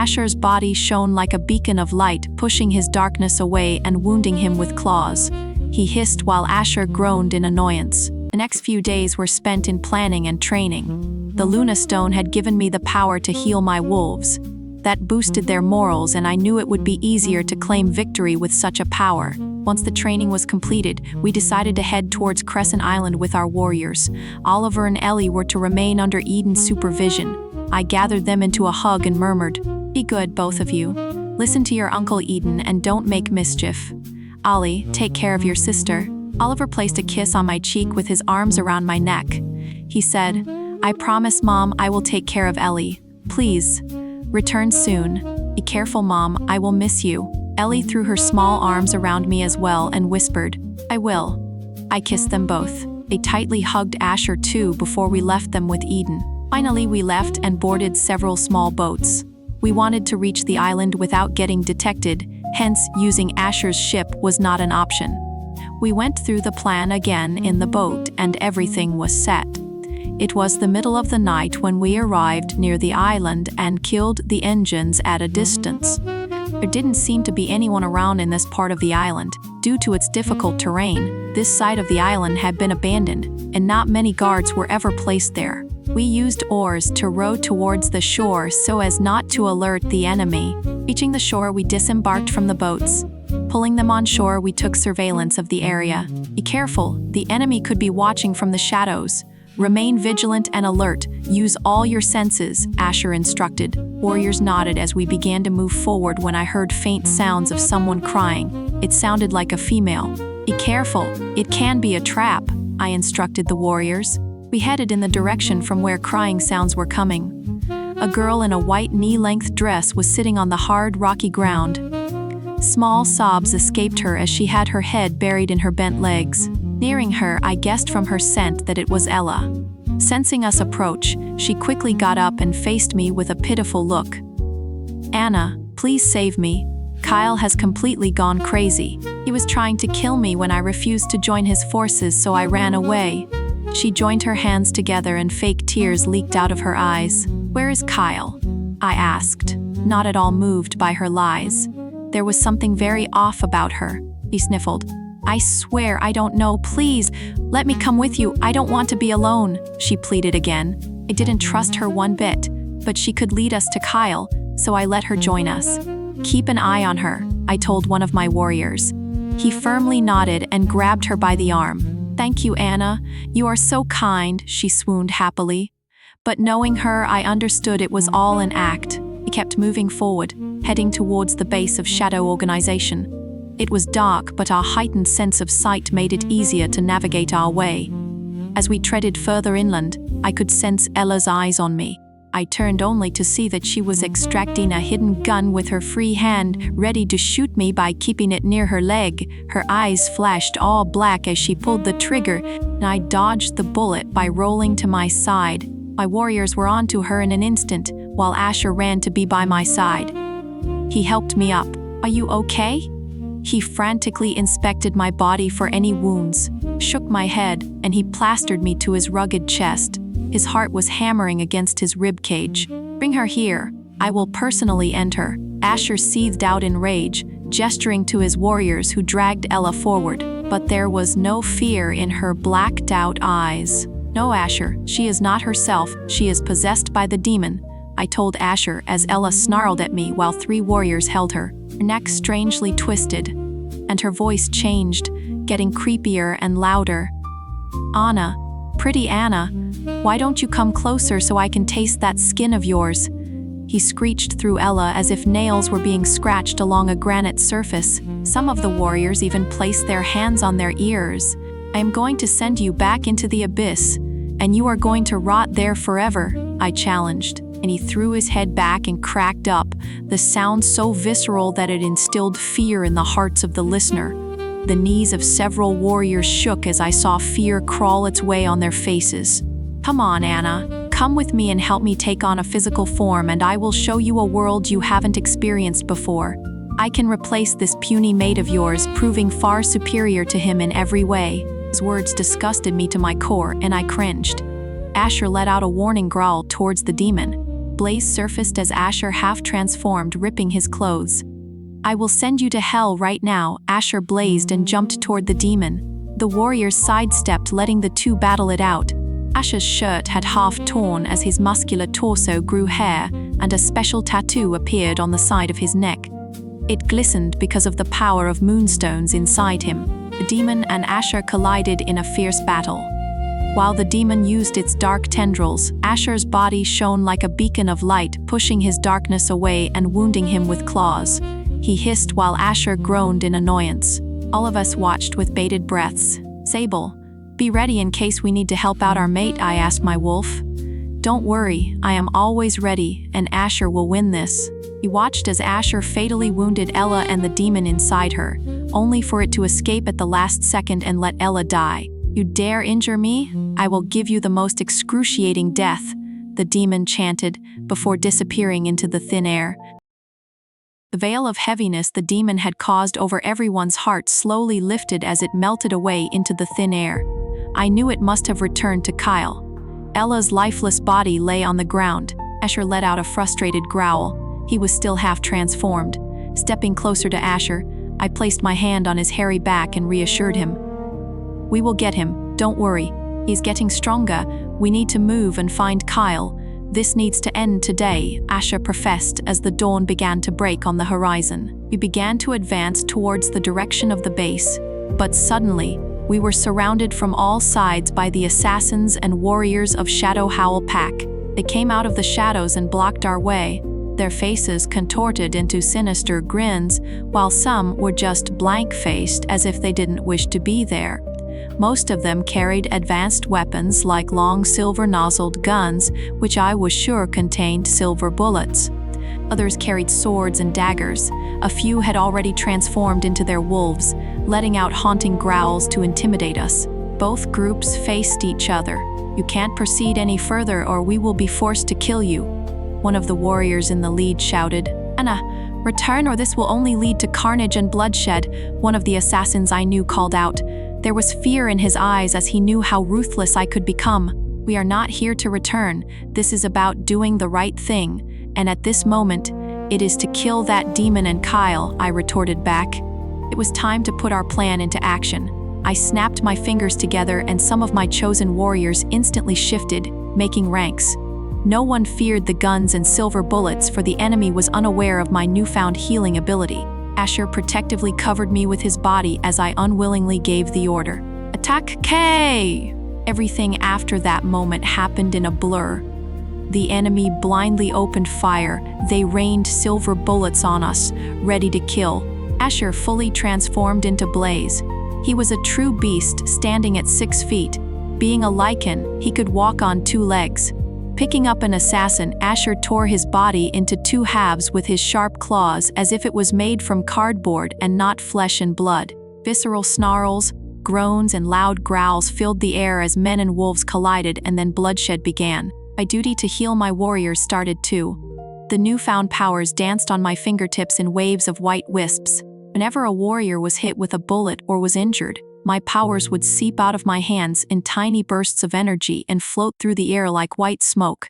Asher's body shone like a beacon of light, pushing his darkness away and wounding him with claws. He hissed while Asher groaned in annoyance. The next few days were spent in planning and training. The Luna Stone had given me the power to heal my wolves. That boosted their morals, and I knew it would be easier to claim victory with such a power. Once the training was completed, we decided to head towards Crescent Island with our warriors. Oliver and Ellie were to remain under Eden's supervision. I gathered them into a hug and murmured, "Be good, both of you. Listen to your Uncle Eden and don't make mischief. Ollie, take care of your sister." Oliver placed a kiss on my cheek with his arms around my neck. He said, "I promise, Mom, I will take care of Ellie. Please, return soon. Be careful, Mom, I will miss you." Ellie threw her small arms around me as well and whispered, "I will." I kissed them both. They tightly hugged Asher too before we left them with Eden. Finally, we left and boarded several small boats. We wanted to reach the island without getting detected, hence using Asher's ship was not an option. We went through the plan again in the boat and everything was set. It was the middle of the night when we arrived near the island and killed the engines at a distance. There didn't seem to be anyone around in this part of the island. Due to its difficult terrain, this side of the island had been abandoned, and not many guards were ever placed there. We used oars to row towards the shore so as not to alert the enemy. Reaching the shore, we disembarked from the boats. Pulling them on shore, we took surveillance of the area. Be careful, the enemy could be watching from the shadows. Remain vigilant and alert. Use all your senses, Asher instructed. Warriors nodded as we began to move forward when I heard faint sounds of someone crying. It sounded like a female. Be careful, it can be a trap, I instructed the warriors. We headed in the direction from where crying sounds were coming. A girl in a white knee-length dress was sitting on the hard, rocky ground. Small sobs escaped her as she had her head buried in her bent legs. Nearing her, I guessed from her scent that it was Ella. Sensing us approach, she quickly got up and faced me with a pitiful look. "Anna, please save me. Kyle has completely gone crazy. He was trying to kill me when I refused to join his forces, so I ran away." She joined her hands together and fake tears leaked out of her eyes. "Where is Kyle?" I asked, not at all moved by her lies. There was something very off about her. He sniffled. "I swear I don't know. Please, let me come with you. I don't want to be alone," she pleaded again. I didn't trust her one bit, but she could lead us to Kyle, so I let her join us. "Keep an eye on her," I told one of my warriors. He firmly nodded and grabbed her by the arm. "Thank you, Anna. You are so kind," she swooned happily. But knowing her, I understood it was all an act. We kept moving forward, heading towards the base of Shadow Organization. It was dark, but our heightened sense of sight made it easier to navigate our way. As we treaded further inland, I could sense Ella's eyes on me. I turned only to see that she was extracting a hidden gun with her free hand, ready to shoot me by keeping it near her leg. Her eyes flashed all black as she pulled the trigger, and I dodged the bullet by rolling to my side. My warriors were onto her in an instant, while Asher ran to be by my side. He helped me up. "Are you okay?" He frantically inspected my body for any wounds, shook my head, and he plastered me to his rugged chest. His heart was hammering against his rib cage. "Bring her here. I will personally end her." Asher seethed out in rage, gesturing to his warriors who dragged Ella forward, but there was no fear in her blacked-out eyes. "No, Asher, she is not herself. She is possessed by the demon," I told Asher as Ella snarled at me while 3 warriors held her. Her neck strangely twisted, and her voice changed, getting creepier and louder. "Anna, pretty Anna, why don't you come closer so I can taste that skin of yours?" He screeched through Ella as if nails were being scratched along a granite surface. Some of the warriors even placed their hands on their ears. "I am going to send you back into the abyss, and you are going to rot there forever," I challenged, and he threw his head back and cracked up, the sound so visceral that it instilled fear in the hearts of the listener. The knees of several warriors shook as I saw fear crawl its way on their faces. "Come on, Anna. Come with me and help me take on a physical form, and I will show you a world you haven't experienced before. I can replace this puny mate of yours, proving far superior to him in every way." His words disgusted me to my core, and I cringed. Asher let out a warning growl towards the demon. Blaze surfaced as Asher half-transformed, ripping his clothes. "I will send you to hell right now," Asher blazed and jumped toward the demon. The warriors sidestepped, letting the two battle it out. Asher's shirt had half torn as his muscular torso grew hair, and a special tattoo appeared on the side of his neck. It glistened because of the power of moonstones inside him. The demon and Asher collided in a fierce battle. While the demon used its dark tendrils, Asher's body shone like a beacon of light, pushing his darkness away and wounding him with claws. He hissed while Asher groaned in annoyance. All of us watched with bated breaths. "Sable, be ready in case we need to help out our mate," I asked my wolf. "Don't worry, I am always ready, and Asher will win this." He watched as Asher fatally wounded Ella and the demon inside her, only for it to escape at the last second and let Ella die. "You dare injure me? I will give you the most excruciating death," the demon chanted, before disappearing into the thin air. The veil of heaviness the demon had caused over everyone's heart slowly lifted as it melted away into the thin air. I knew it must have returned to Kyle. Ella's lifeless body lay on the ground. Asher let out a frustrated growl. He was still half-transformed. Stepping closer to Asher, I placed my hand on his hairy back and reassured him. "We will get him, don't worry. He's getting stronger. We need to move and find Kyle. This needs to end today," Asher professed as the dawn began to break on the horizon. We began to advance towards the direction of the base, but suddenly, we were surrounded from all sides by the assassins and warriors of Shadow Howl Pack. They came out of the shadows and blocked our way, their faces contorted into sinister grins, while some were just blank-faced as if they didn't wish to be there. Most of them carried advanced weapons like long silver-nozzled guns, which I was sure contained silver bullets. Others carried swords and daggers. A few had already transformed into their wolves, letting out haunting growls to intimidate us. Both groups faced each other. "You can't proceed any further or we will be forced to kill you," one of the warriors in the lead shouted. "Anna, return or this will only lead to carnage and bloodshed," one of the assassins I knew called out. There was fear in his eyes as he knew how ruthless I could become. "We are not here to return. This is about doing the right thing. And at this moment, it is to kill that demon and Kyle," I retorted back. It was time to put our plan into action. I snapped my fingers together and some of my chosen warriors instantly shifted, making ranks. No one feared the guns and silver bullets, for the enemy was unaware of my newfound healing ability. Asher protectively covered me with his body as I unwillingly gave the order. "Attack K!" Everything after that moment happened in a blur. The enemy blindly opened fire. They rained silver bullets on us, ready to kill. Asher fully transformed into Blaze. He was a true beast, standing at 6 feet. Being a lichen, he could walk on 2 legs. Picking up an assassin, Asher tore his body into 2 halves with his sharp claws as if it was made from cardboard and not flesh and blood. Visceral snarls, groans, and loud growls filled the air as men and wolves collided, and then bloodshed began. My duty to heal my warriors started too. The newfound powers danced on my fingertips in waves of white wisps. Whenever a warrior was hit with a bullet or was injured, my powers would seep out of my hands in tiny bursts of energy and float through the air like white smoke.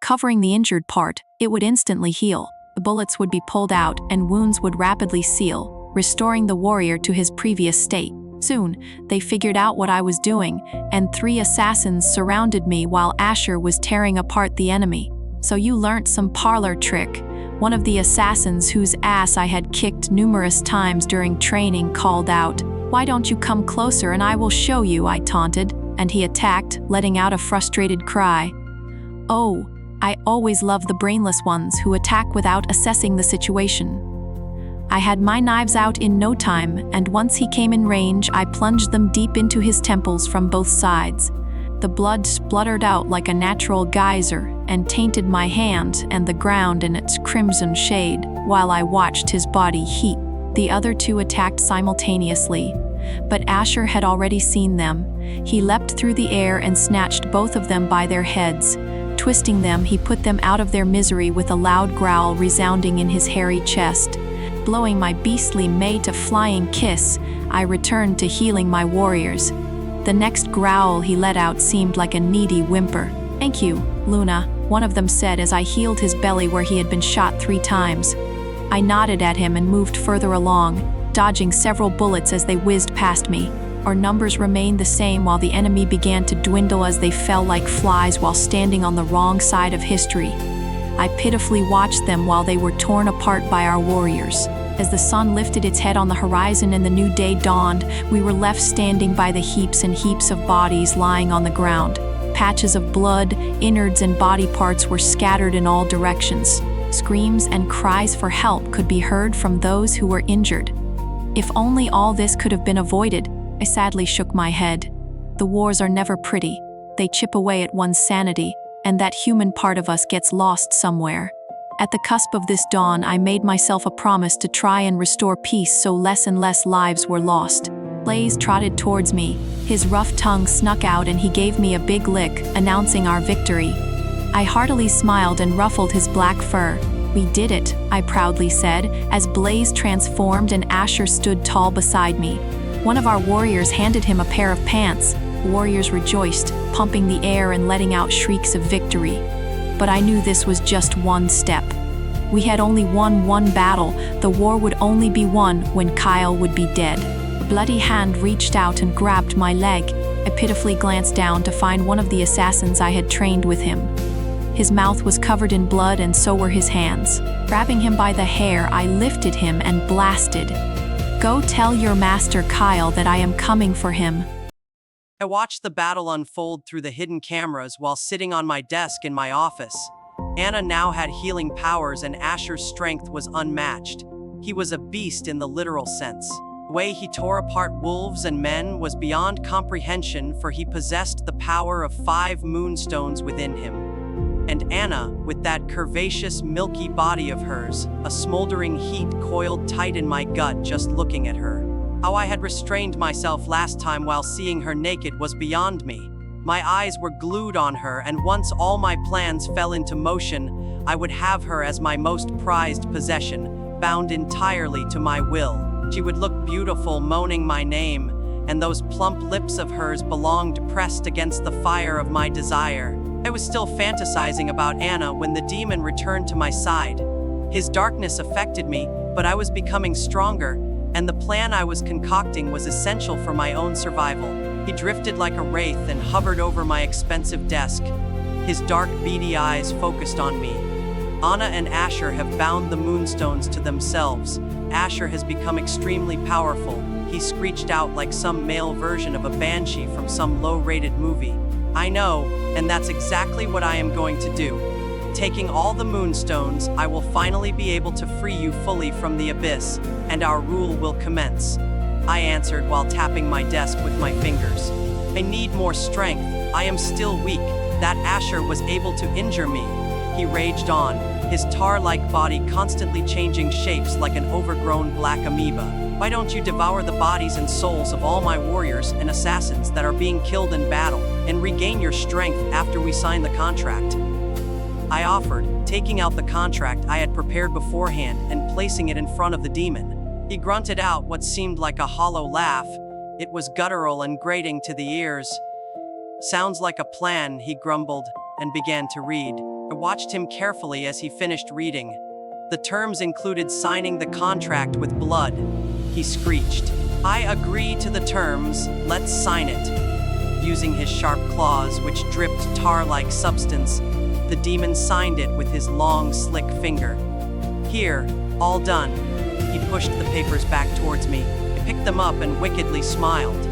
Covering the injured part, it would instantly heal. The bullets would be pulled out and wounds would rapidly seal, restoring the warrior to his previous state. Soon, they figured out what I was doing, and 3 assassins surrounded me while Asher was tearing apart the enemy. "So you learnt some parlor trick," one of the assassins whose ass I had kicked numerous times during training called out. "Why don't you come closer and I will show you," I taunted, and he attacked, letting out a frustrated cry. Oh, I always love the brainless ones who attack without assessing the situation. I had my knives out in no time, and once he came in range, I plunged them deep into his temples from both sides. The blood spluttered out like a natural geyser and tainted my hand and the ground in its crimson shade while I watched his body heat. The other 2 attacked simultaneously, but Asher had already seen them. He leapt through the air and snatched both of them by their heads. Twisting them, he put them out of their misery with a loud growl resounding in his hairy chest. Blowing my beastly mate a flying kiss, I returned to healing my warriors. The next growl he let out seemed like a needy whimper. "Thank you, Luna," one of them said as I healed his belly where he had been shot 3 times. I nodded at him and moved further along, dodging several bullets as they whizzed past me. Our numbers remained the same while the enemy began to dwindle as they fell like flies while standing on the wrong side of history. I pitifully watched them while they were torn apart by our warriors. As the sun lifted its head on the horizon and the new day dawned, we were left standing by the heaps and heaps of bodies lying on the ground. Patches of blood, innards, and body parts were scattered in all directions. Screams and cries for help could be heard from those who were injured. If only all this could have been avoided. I sadly shook my head. The wars are never pretty. They chip away at one's sanity, and that human part of us gets lost somewhere. At the cusp of this dawn, I made myself a promise to try and restore peace so less and less lives were lost. Blaze trotted towards me. His rough tongue snuck out and he gave me a big lick, announcing our victory. I heartily smiled and ruffled his black fur. "We did it," I proudly said, as Blaze transformed and Asher stood tall beside me. One of our warriors handed him a pair of pants. Warriors rejoiced, pumping the air and letting out shrieks of victory. But I knew this was just one step. We had only won one battle. The war would only be won when Kyle would be dead. A bloody hand reached out and grabbed my leg. I pitifully glanced down to find one of the assassins I had trained with him. His mouth was covered in blood and so were his hands. Grabbing him by the hair, I lifted him and blasted. "Go tell your master Kyle that I am coming for him." I watched the battle unfold through the hidden cameras while sitting on my desk in my office. Anna now had healing powers and Asher's strength was unmatched. He was a beast in the literal sense. The way he tore apart wolves and men was beyond comprehension, for he possessed the power of 5 moonstones within him. And Anna, with that curvaceous, milky body of hers, a smoldering heat coiled tight in my gut just looking at her. How I had restrained myself last time while seeing her naked was beyond me. My eyes were glued on her, and once all my plans fell into motion, I would have her as my most prized possession, bound entirely to my will. She would look beautiful moaning my name, and those plump lips of hers belonged pressed against the fire of my desire. I was still fantasizing about Anna when the demon returned to my side. His darkness affected me, but I was becoming stronger, and the plan I was concocting was essential for my own survival. He drifted like a wraith and hovered over my expensive desk. His dark, beady eyes focused on me. Anna and Asher have bound the moonstones to themselves. Asher has become extremely powerful. He screeched out like some male version of a banshee from some low-rated movie. I know, and that's exactly what I am going to do. Taking all the moonstones, I will finally be able to free you fully from the abyss, and our rule will commence. I answered while tapping my desk with my fingers. I need more strength. I am still weak. That Asher was able to injure me. He raged on, his tar-like body constantly changing shapes like an overgrown black amoeba. Why don't you devour the bodies and souls of all my warriors and assassins that are being killed in battle, and regain your strength after we sign the contract? I offered, taking out the contract I had prepared beforehand and placing it in front of the demon. He grunted out what seemed like a hollow laugh. It was guttural and grating to the ears. "Sounds like a plan," he grumbled, and began to read. I watched him carefully as he finished reading. The terms included signing the contract with blood. He screeched, "I agree to the terms, let's sign it." Using his sharp claws, which dripped tar-like substance, the demon signed it with his long, slick finger. "Here, all done." He pushed the papers back towards me. I picked them up and wickedly smiled.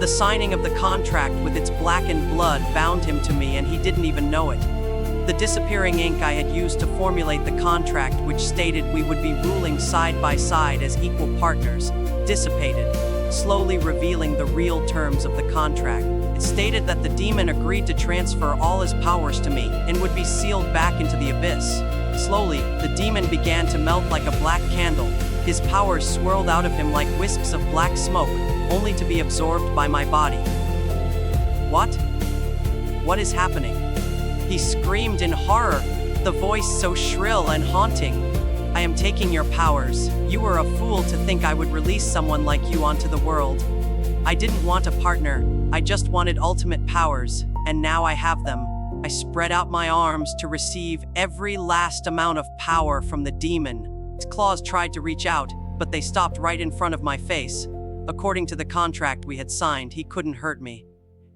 The signing of the contract with its blackened blood bound him to me, and he didn't even know it. The disappearing ink I had used to formulate the contract, which stated we would be ruling side by side as equal partners, dissipated, slowly revealing the real terms of the contract. It stated that the demon agreed to transfer all his powers to me and would be sealed back into the abyss. Slowly, the demon began to melt like a black candle. His powers swirled out of him like wisps of black smoke, only to be absorbed by my body. What? What is happening? He screamed in horror, the voice so shrill and haunting. "I am taking your powers. You were a fool to think I would release someone like you onto the world. I didn't want a partner. I just wanted ultimate powers, and now I have them. I spread out my arms to receive every last amount of power from the demon. His claws tried to reach out, but they stopped right in front of my face. According to the contract we had signed, he couldn't hurt me.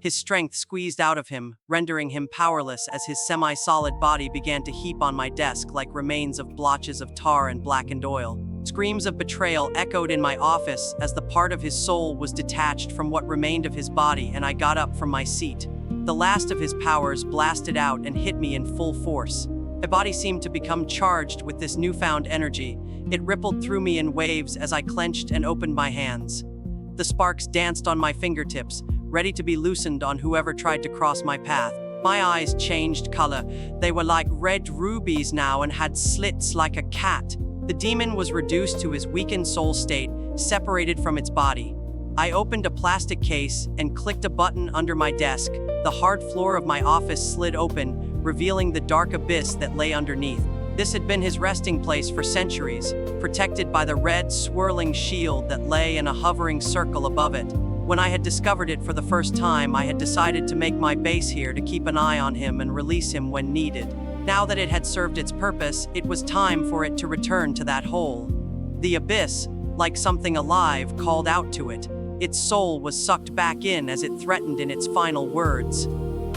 His strength squeezed out of him, rendering him powerless as his semi-solid body began to heap on my desk like remains of blotches of tar and blackened oil. Screams of betrayal echoed in my office as the part of his soul was detached from what remained of his body, and I got up from my seat. The last of his powers blasted out and hit me in full force. My body seemed to become charged with this newfound energy. It rippled through me in waves as I clenched and opened my hands. The sparks danced on my fingertips, ready to be loosened on whoever tried to cross my path. My eyes changed color. They were like red rubies now and had slits like a cat. The demon was reduced to his weakened soul state, separated from its body. I opened a plastic case and clicked a button under my desk. The hard floor of my office slid open, revealing the dark abyss that lay underneath. This had been his resting place for centuries, protected by the red, swirling shield that lay in a hovering circle above it. When I had discovered it for the first time, I had decided to make my base here to keep an eye on him and release him when needed. Now that it had served its purpose, it was time for it to return to that hole. The abyss, like something alive, called out to it. Its soul was sucked back in as it threatened in its final words.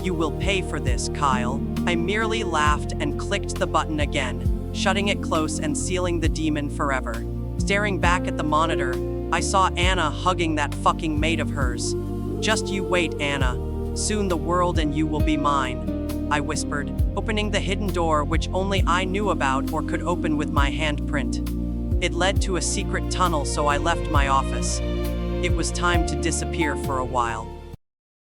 "You will pay for this, Kyle." I merely laughed and clicked the button again, shutting it close and sealing the demon forever. Staring back at the monitor, I saw Anna hugging that fucking mate of hers. "Just you wait, Anna. Soon the world and you will be mine," I whispered, opening the hidden door which only I knew about or could open with my handprint. It led to a secret tunnel, so I left my office. It was time to disappear for a while.